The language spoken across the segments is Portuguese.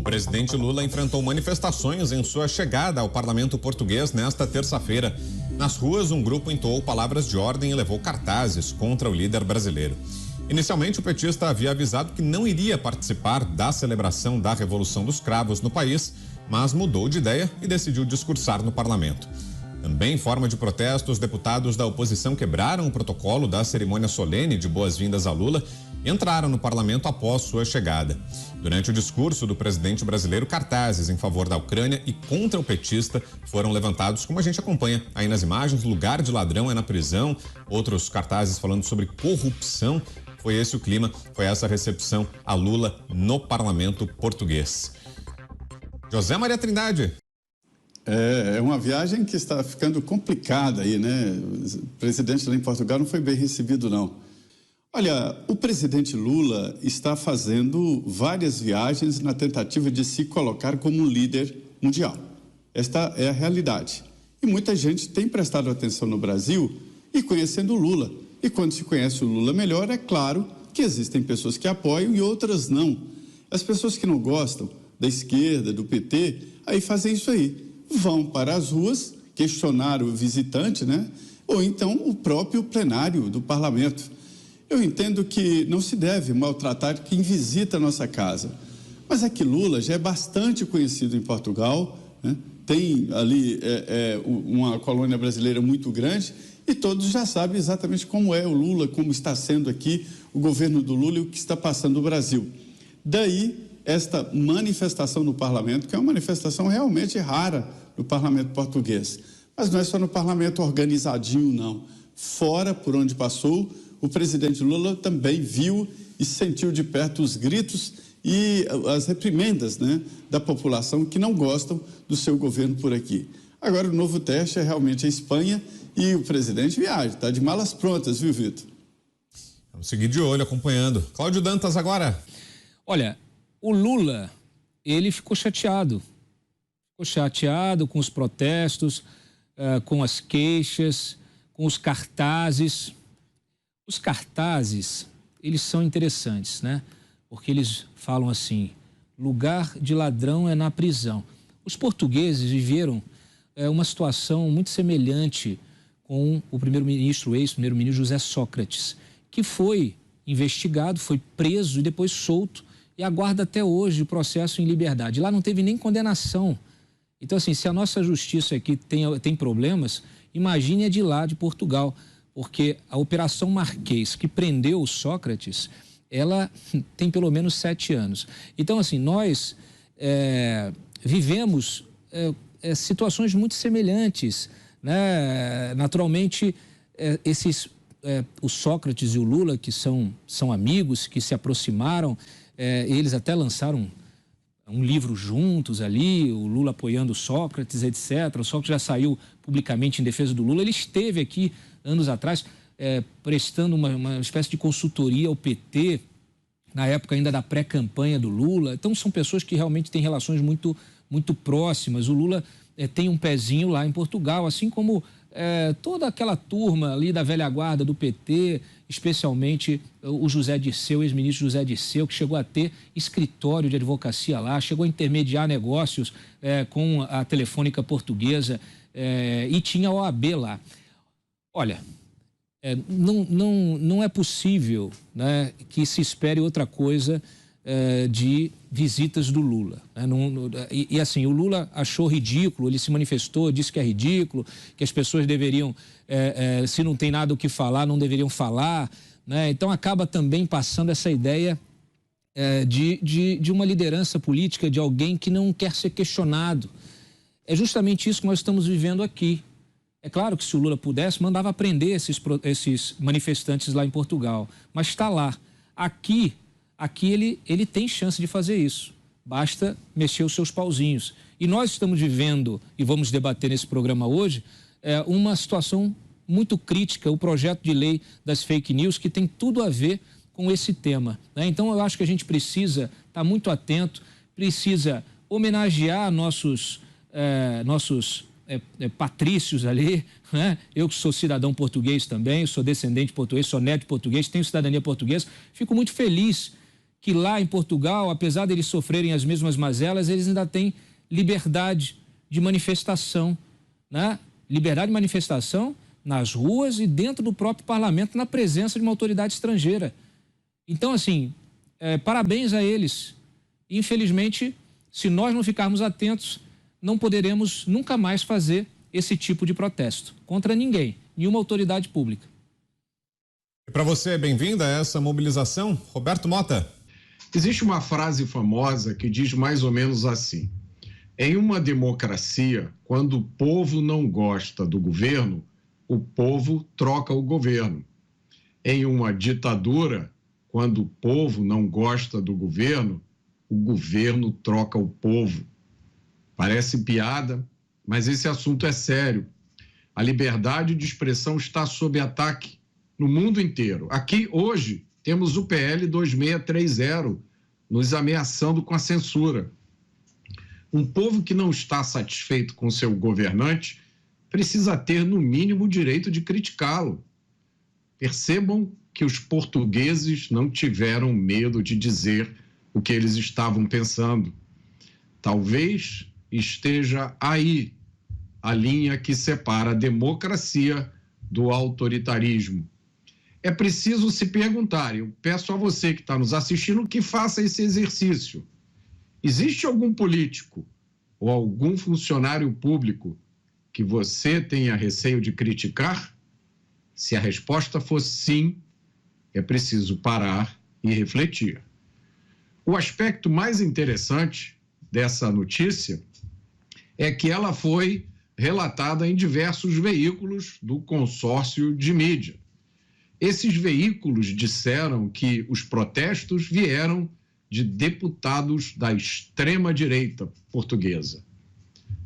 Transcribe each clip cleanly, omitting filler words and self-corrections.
presidente Lula enfrentou manifestações em sua chegada ao parlamento português nesta terça-feira. Nas ruas, um grupo entoou palavras de ordem e levou cartazes contra o líder brasileiro. Inicialmente, o petista havia avisado que não iria participar da celebração da Revolução dos Cravos no país, mas mudou de ideia e decidiu discursar no parlamento. Também em forma de protesto, os deputados da oposição quebraram o protocolo da cerimônia solene de boas-vindas a Lula e entraram no parlamento após sua chegada. Durante o discurso do presidente brasileiro, cartazes em favor da Ucrânia e contra o petista foram levantados, como a gente acompanha aí nas imagens. Lugar de ladrão é na prisão, outros cartazes falando sobre corrupção. Foi esse o clima, foi essa recepção a Lula no parlamento português. José Maria Trindade. É uma viagem que está ficando complicada aí, né? O presidente lá em Portugal não foi bem recebido, não. Olha, o presidente Lula está fazendo várias viagens na tentativa de se colocar como um líder mundial. Esta é a realidade. E muita gente tem prestado atenção no Brasil e conhecendo o Lula. E quando se conhece o Lula melhor, é claro que existem pessoas que apoiam e outras não. As pessoas que não gostam da esquerda, do PT, aí fazem isso aí. Vão para as ruas questionar o visitante, né? Ou então o próprio plenário do parlamento. Eu entendo que não se deve maltratar quem visita a nossa casa. Mas é que Lula já é bastante conhecido em Portugal, né? Tem ali uma colônia brasileira muito grande e todos já sabem exatamente como é o Lula, como está sendo aqui o governo do Lula e o que está passando no Brasil. Daí esta manifestação no parlamento, que é uma manifestação realmente rara no parlamento português. Mas não é só no parlamento organizadinho, não. Fora, por onde passou, o presidente Lula também viu e sentiu de perto os gritos e as reprimendas, né, da população que não gostam do seu governo por aqui. Agora, o novo teste é realmente a Espanha e o presidente viaja, está de malas prontas, viu, Vitor? Vamos seguir de olho, acompanhando. Cláudio Dantas agora. Olha, o Lula, ele ficou chateado com os protestos, com as queixas, com os cartazes. Os cartazes, eles são interessantes, né? Porque eles falam assim, lugar de ladrão é na prisão. Os portugueses viveram uma situação muito semelhante com o primeiro-ministro, ex-primeiro-ministro José Sócrates, que foi investigado, foi preso e depois solto e aguarda até hoje o processo em liberdade. Lá não teve nem condenação. Então, assim, se a nossa justiça aqui tem problemas, imagine a de lá, de Portugal, porque a Operação Marquês, que prendeu o Sócrates, ela tem pelo menos 7 anos. Então, assim, nós vivemos situações muito semelhantes, né? Naturalmente, o Sócrates e o Lula, que são amigos, que se aproximaram, eles até lançaram um livro juntos ali, o Lula apoiando o Sócrates, etc. O Sócrates já saiu publicamente em defesa do Lula. Ele esteve aqui, anos atrás, prestando uma espécie de consultoria ao PT, na época ainda da pré-campanha do Lula. Então, são pessoas que realmente têm relações muito, muito próximas. O Lula tem um pezinho lá em Portugal, assim como toda aquela turma ali da velha guarda do PT, especialmente o José Dirceu, ex-ministro José Dirceu, que chegou a ter escritório de advocacia lá, chegou a intermediar negócios com a Telefônica Portuguesa e tinha a OAB lá. Olha, não é possível, né, que se espere outra coisa de visitas do Lula, né? E assim, o Lula achou ridículo, ele se manifestou, disse que é ridículo, que as pessoas deveriam, se não tem nada o que falar, não deveriam falar, né? Então acaba também passando essa ideia de uma liderança política, de alguém que não quer ser questionado. É justamente isso que nós estamos vivendo aqui. É claro que se o Lula pudesse, mandava prender esses manifestantes lá em Portugal, mas está lá. Aqui ele tem chance de fazer isso, basta mexer os seus pauzinhos. E nós estamos vivendo, e vamos debater nesse programa hoje, uma situação muito crítica, o projeto de lei das fake news, que tem tudo a ver com esse tema, né? Então eu acho que a gente precisa estar muito atento, precisa homenagear nossos patrícios ali, né? Eu que sou cidadão português também, sou descendente português, sou neto de português, tenho cidadania portuguesa, fico muito feliz que lá em Portugal, apesar de eles sofrerem as mesmas mazelas, eles ainda têm liberdade de manifestação, né? Liberdade de manifestação nas ruas e dentro do próprio parlamento, na presença de uma autoridade estrangeira. Então, assim, parabéns a eles. Infelizmente, se nós não ficarmos atentos, não poderemos nunca mais fazer esse tipo de protesto contra ninguém, nenhuma autoridade pública. E para você, bem-vinda a essa mobilização, Roberto Mota. Existe uma frase famosa que diz mais ou menos assim: em uma democracia, quando o povo não gosta do governo, o povo troca o governo. Em uma ditadura, quando o povo não gosta do governo, o governo troca o povo. Parece piada, mas esse assunto é sério. A liberdade de expressão está sob ataque no mundo inteiro. Aqui, hoje, temos o PL 2630 nos ameaçando com a censura. Um povo que não está satisfeito com seu governante precisa ter, no mínimo, o direito de criticá-lo. Percebam que os portugueses não tiveram medo de dizer o que eles estavam pensando. Talvez esteja aí a linha que separa a democracia do autoritarismo. É preciso se perguntar, eu peço a você que está nos assistindo que faça esse exercício. Existe algum político ou algum funcionário público que você tenha receio de criticar? Se a resposta for sim, é preciso parar e refletir. O aspecto mais interessante dessa notícia é que ela foi relatada em diversos veículos do consórcio de mídia. Esses veículos disseram que os protestos vieram de deputados da extrema-direita portuguesa.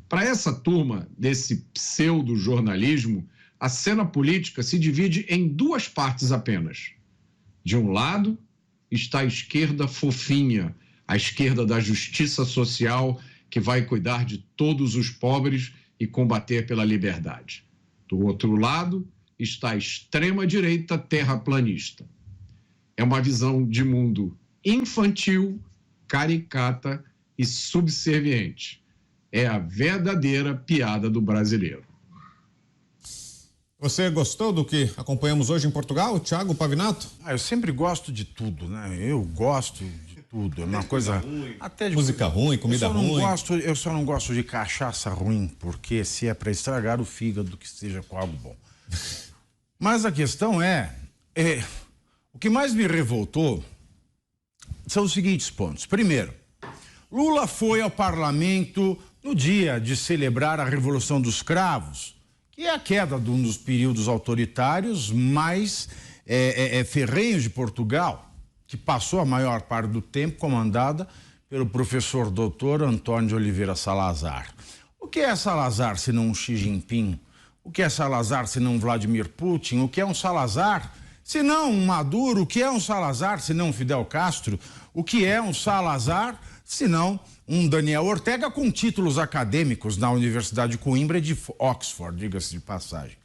Para essa turma desse pseudo-jornalismo, a cena política se divide em duas partes apenas. De um lado está a esquerda fofinha, a esquerda da justiça social, que vai cuidar de todos os pobres e combater pela liberdade. Do outro lado está a extrema-direita terraplanista. É uma visão de mundo infantil, caricata e subserviente. É a verdadeira piada do brasileiro. Você gostou do que acompanhamos hoje em Portugal, Thiago Pavinato? Eu sempre gosto de tudo, né? Eu gosto de tudo. É uma coisa até de música ruim, comida ruim. Eu só não gosto de cachaça ruim, porque se é para estragar o fígado, que seja com algo bom. Mas a questão é o que mais me revoltou são os seguintes pontos. Primeiro, Lula foi ao parlamento no dia de celebrar a Revolução dos Cravos, que é a queda de um dos períodos autoritários mais ferrenhos de Portugal, que passou a maior parte do tempo comandada pelo professor doutor Antônio de Oliveira Salazar. O que é Salazar se não um Xi Jinping? O que é Salazar se não um Vladimir Putin? O que é um Salazar se não um Maduro? O que é um Salazar se não um Fidel Castro? O que é um Salazar se não um Daniel Ortega com títulos acadêmicos na Universidade de Coimbra e de Oxford, diga-se de passagem.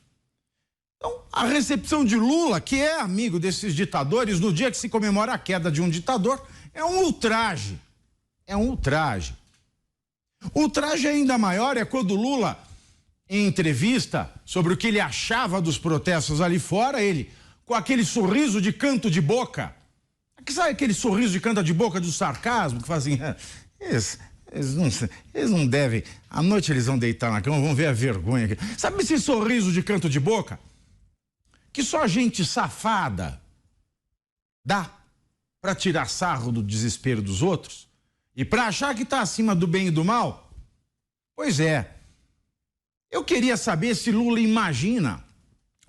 Então, a recepção de Lula, que é amigo desses ditadores, no dia que se comemora a queda de um ditador, é um ultraje. É um ultraje. O ultraje ainda maior é quando Lula, em entrevista sobre o que ele achava dos protestos ali fora, ele, com aquele sorriso de canto de boca, sabe aquele sorriso de canto de boca do sarcasmo, que fazem... Eles não devem. À noite eles vão deitar na cama, vão ver a vergonha. Sabe esse sorriso de canto de boca? Que só gente safada dá para tirar sarro do desespero dos outros e para achar que está acima do bem e do mal? Pois é. Eu queria saber se Lula imagina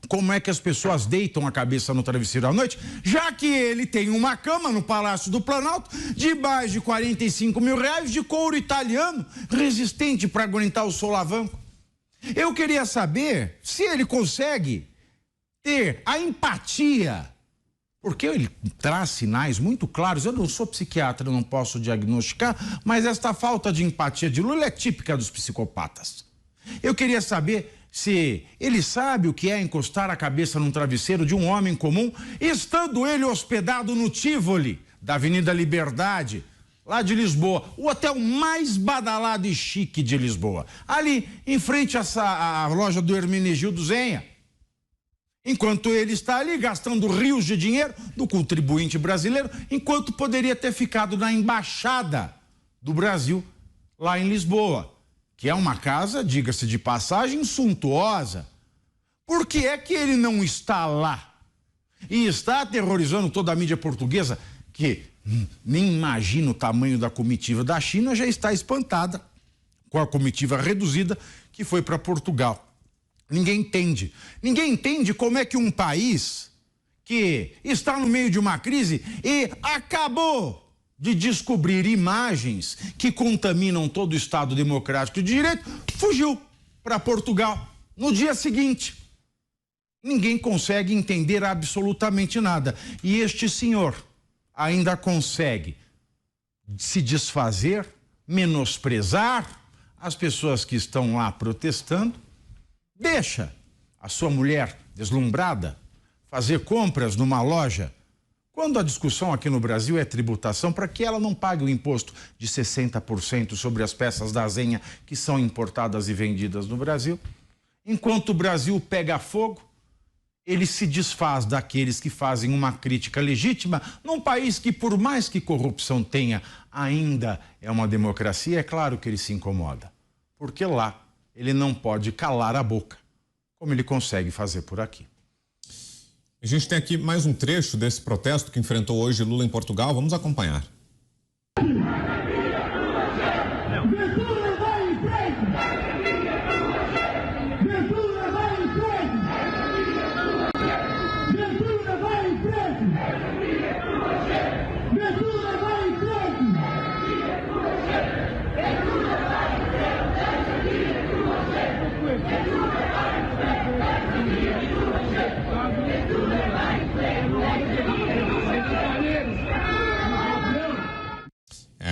como é que as pessoas deitam a cabeça no travesseiro à noite, já que ele tem uma cama no Palácio do Planalto de mais de 45 mil reais de couro italiano, resistente para aguentar o solavanco. Eu queria saber se ele consegue ter a empatia, porque ele traz sinais muito claros. Eu não sou psiquiatra, não posso diagnosticar, mas esta falta de empatia de Lula é típica dos psicopatas. Eu queria saber se ele sabe o que é encostar a cabeça num travesseiro de um homem comum, estando ele hospedado no Tivoli da Avenida Liberdade, lá de Lisboa, o hotel mais badalado e chique de Lisboa, ali em frente à loja do Hermenegildo Zenha. Enquanto ele está ali gastando rios de dinheiro do contribuinte brasileiro, enquanto poderia ter ficado na Embaixada do Brasil, lá em Lisboa, que é uma casa, diga-se de passagem, suntuosa. Por que é que ele não está lá? E está aterrorizando toda a mídia portuguesa, que nem imagina o tamanho da comitiva da China, já está espantada com a comitiva reduzida que foi para Portugal. Ninguém entende. Ninguém entende como é que um país que está no meio de uma crise e acabou de descobrir imagens que contaminam todo o Estado democrático de direito, fugiu para Portugal no dia seguinte. Ninguém consegue entender absolutamente nada. E este senhor ainda consegue se desfazer, menosprezar as pessoas que estão lá protestando. Deixa a sua mulher deslumbrada fazer compras numa loja, quando a discussão aqui no Brasil é tributação, para que ela não pague o imposto de 60% sobre as peças da Zenha que são importadas e vendidas no Brasil. Enquanto o Brasil pega fogo, ele se desfaz daqueles que fazem uma crítica legítima num país que, por mais que corrupção tenha, ainda é uma democracia. É claro que ele se incomoda, porque lá ele não pode calar a boca, como ele consegue fazer por aqui. A gente tem aqui mais um trecho desse protesto que enfrentou hoje Lula em Portugal. Vamos acompanhar.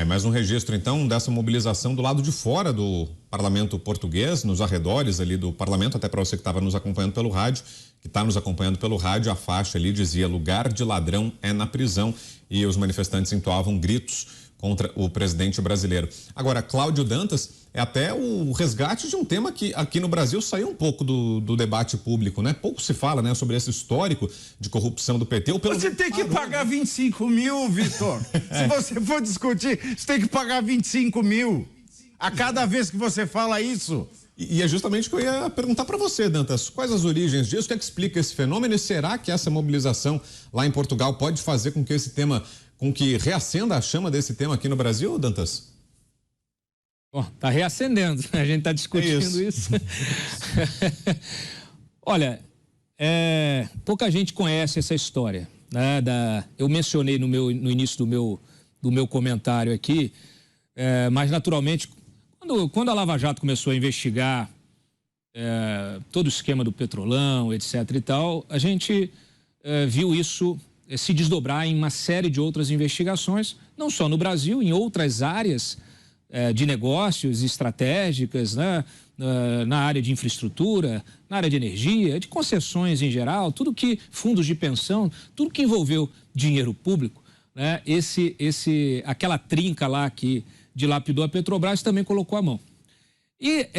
Mais um registro, então, dessa mobilização do lado de fora do parlamento português, nos arredores ali do parlamento, até para você que estava nos acompanhando pelo rádio, que está nos acompanhando pelo rádio, a faixa ali dizia: lugar de ladrão é na prisão, e os manifestantes entoavam gritos contra o presidente brasileiro. Agora, Cláudio Dantas, é até o resgate de um tema que aqui no Brasil saiu um pouco do debate público, né? Pouco se fala, né, sobre esse histórico de corrupção do PT. Você tem que pagar 25 mil, Vitor. Se você for discutir, você tem que pagar 25 mil a cada vez que você fala isso. E é justamente o que eu ia perguntar para você, Dantas. Quais as origens disso? O que é que explica esse fenômeno? E será que essa mobilização lá em Portugal pode fazer com que esse tema, com que reacenda a chama desse tema aqui no Brasil, Dantas? Bom, tá reacendendo, a gente tá discutindo isso. Olha, pouca gente conhece essa história, né? Eu mencionei no início do meu comentário aqui, mas naturalmente, quando a Lava Jato começou a investigar todo o esquema do Petrolão, etc. e tal, a gente viu isso se desdobrar em uma série de outras investigações, não só no Brasil, em outras áreas de negócios estratégicas, né? Na área de infraestrutura, na área de energia, de concessões em geral, tudo que, fundos de pensão, tudo que envolveu dinheiro público, né? Aquela trinca lá que dilapidou a Petrobras também colocou a mão. E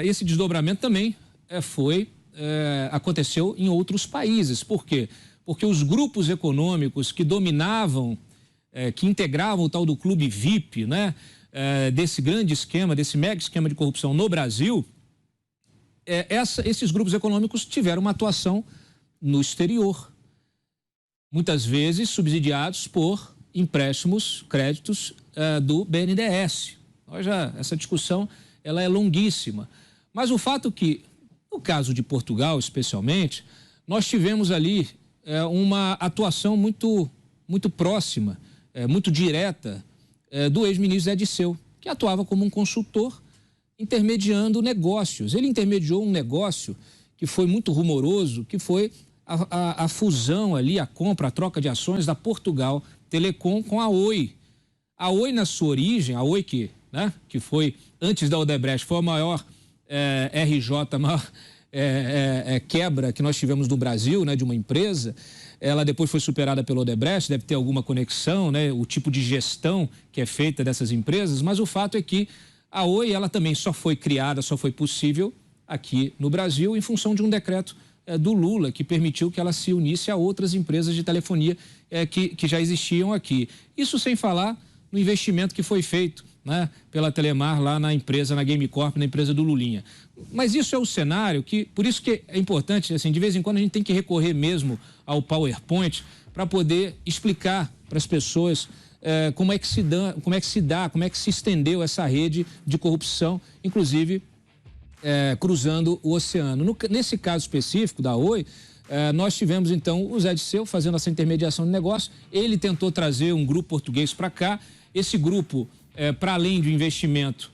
esse desdobramento também aconteceu em outros países. Por quê? Porque os grupos econômicos que dominavam, que integravam o tal do clube VIP, né? Desse grande esquema, desse mega esquema de corrupção no Brasil, esses grupos econômicos tiveram uma atuação no exterior, muitas vezes subsidiados por empréstimos, créditos do BNDES. Essa discussão ela é longuíssima, mas o fato que, no caso de Portugal especialmente, nós tivemos ali uma atuação muito, muito próxima, muito direta, do ex-ministro Zé Disseu, que atuava como um consultor intermediando negócios. Ele intermediou um negócio que foi muito rumoroso, que foi a fusão ali, a compra, a troca de ações da Portugal Telecom com a Oi. A Oi, na sua origem, a Oi que foi, antes da Odebrecht, foi a maior RJ, a maior quebra que nós tivemos no Brasil, né, de uma empresa, ela depois foi superada pelo Odebrecht, deve ter alguma conexão, né? O tipo de gestão que é feita dessas empresas, mas o fato é que a Oi, ela também só foi criada, só foi possível aqui no Brasil em função de um decreto do Lula, que permitiu que ela se unisse a outras empresas de telefonia que já existiam aqui. Isso sem falar no investimento que foi feito, né, pela Telemar lá na empresa, na Game Corp, na empresa do Lulinha. Mas isso é o cenário que, por isso que é importante, assim, de vez em quando a gente tem que recorrer mesmo ao PowerPoint para poder explicar para as pessoas como é que se estendeu essa rede de corrupção, inclusive cruzando o oceano. Nesse caso específico da Oi, nós tivemos então o Zé Disseu fazendo essa intermediação de negócio. Ele tentou trazer um grupo português para cá. Esse grupo, para além do investimento,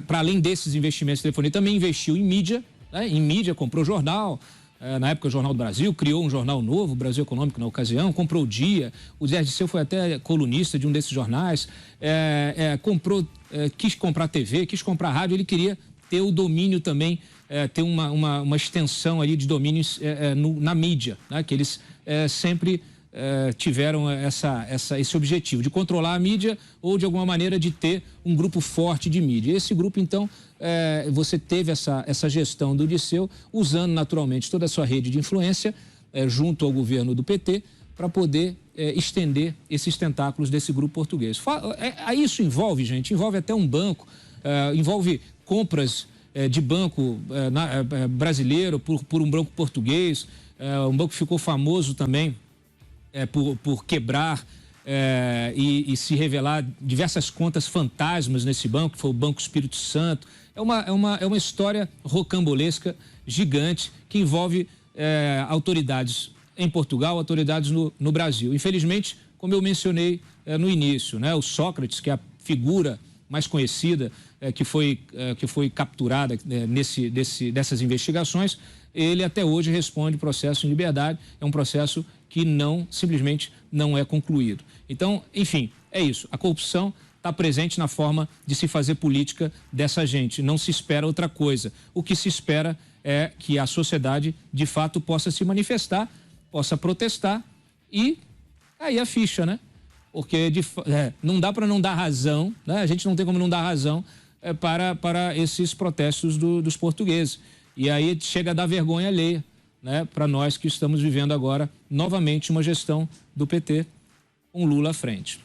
para além desses investimentos de telefonia, também investiu em mídia, né? Em mídia, comprou jornal. Na época, o Jornal do Brasil, criou um jornal novo, o Brasil Econômico, na ocasião, comprou o Dia. O Zé Disseu foi até colunista de um desses jornais, quis comprar TV, quis comprar rádio, ele queria ter o domínio também, ter uma extensão ali de domínios na mídia, né? Que eles sempre tiveram esse objetivo de controlar a mídia ou, de alguma maneira, de ter um grupo forte de mídia. Esse grupo, então, você teve essa gestão do Disseu, usando naturalmente toda a sua rede de influência junto ao governo do PT para poder estender esses tentáculos desse grupo português. Isso envolve, gente, envolve até um banco, envolve compras de banco brasileiro por um banco português, um banco que ficou famoso também por quebrar e se revelar diversas contas fantasmas nesse banco, que foi o Banco Espírito Santo. É uma história rocambolesca, gigante, que envolve autoridades em Portugal, autoridades no Brasil. Infelizmente, como eu mencionei no início, né, o Sócrates, que é a figura mais conhecida que foi capturada dessas investigações, ele até hoje responde processo em liberdade. É um processo que simplesmente não é concluído. Então, enfim, é isso. A corrupção está presente na forma de se fazer política dessa gente. Não se espera outra coisa. O que se espera é que a sociedade, de fato, possa se manifestar, possa protestar e aí a ficha, né? Porque não dá para não dar razão, né? A gente não tem como não dar razão para esses protestos dos portugueses. E aí chega a dar vergonha alheia, né, para nós que estamos vivendo agora, novamente, uma gestão do PT, um Lula à frente.